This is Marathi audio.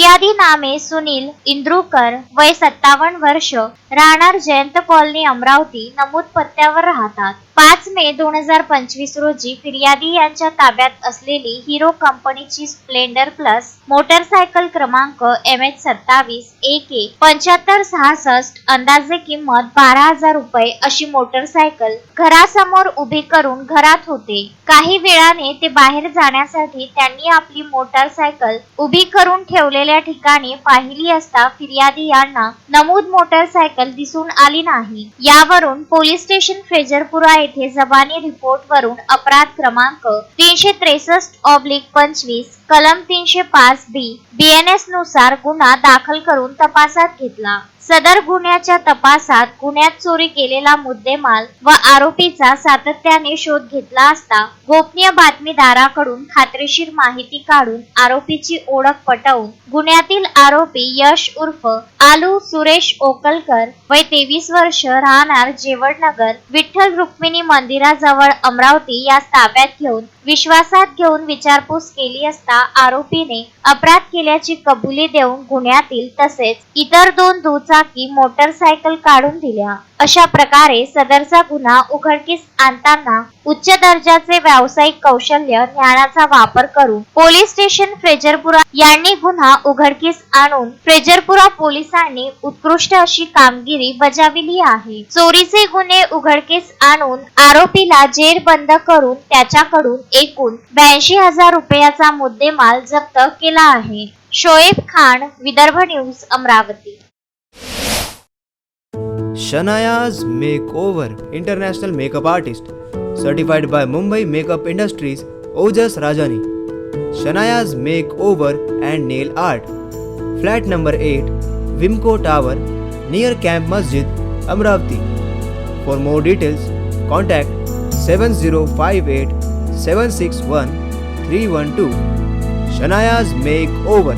फिर्यादी नामे सुनील इंद्रुकर, वय 57 वर्ष, राहणार जयंत कॉलनी अमरावती, नमूद पत्त्यावर राहतात. 5 मे 2025 रोजी फिर्यादी यांच्या ताब्यात असलेली हिरो कंपनीची स्प्लेंडर प्लस मोटरसायकल क्रमांक MH27 AK 7566 अंदाजे किंमत 12,000 रुपये अशी मोटरसायकल घरासमोर उभी करून घरात होते. काही वेळाने ते बाहेर जाण्यासाठी त्यांनी आपली मोटरसायकल उभी करून ठेवलेल्या ठिकाणी पाहिली असता फिर्यादी यांना नमूद मोटरसायकल दिसून आली नाही. यावरून पोलीस स्टेशन फ्रेजरपुरा येथे जबानी रिपोर्ट वरून अपराध क्रमांक 363/25 कलम 305B BNS नुसार गुन्हा दाखल करून तपासात घेतला. सदर गुन्ह्याच्या तपासात गुन्ह्यात चोरी केलेला मुद्देमाल व आरोपीचा सातत्याने शोध घेतला असता गोपनीय बातमीदाराकडून खात्रीशीर माहिती काढून आरोपीची ओळख पटवून गुन्ह्यातील आरोपी यश उर्फ आलू सुरेश ओकलकर, वय 23 वर्ष, राहणार जेवडनगर, विठ्ठल रुक्मिणी मंदिराजवळ अमरावती यास ताब्यात घेऊन विश्वासात घेऊन विचारपूस केली असता आरोपीने अपराध केल्याची कबुली देऊन गुन्ह्यातील तसेच इतर 2 दुचाकी मोटरसायकल काढून दिल्या. अशा प्रकारे सदरचा गुन्हा उघडकीस आणताना उच्च दर्जाचे व्यावसायिक कौशल्य ज्ञानाचा वापर करून पोलीस स्टेशन फ्रेजरपुरा यांनी गुन्हा उघडकीस आणून फ्रेजरपुरा पोलिसांनी उत्कृष्ट अशी कामगिरी बजावली आहे. चोरीचे गुन्हे उघडकीस आणून आरोपीला जेरबंद करून त्याच्याकडून एकूण 82,000 रुपयाचा मुद्देमाल जप्त केला आहे. Shoaib Khan, Vidarbha news, Amravati. Shanaya's Makeover, International Makeup Artist, certified by Mumbai Makeup Industries, Ojas Rajani. Shanaya's Makeover and Nail Art, Flat number 8, Wimco Tower, near Camp Masjid, Amravati. For more details, contact 7058 761 312. Shanaya's Makeover.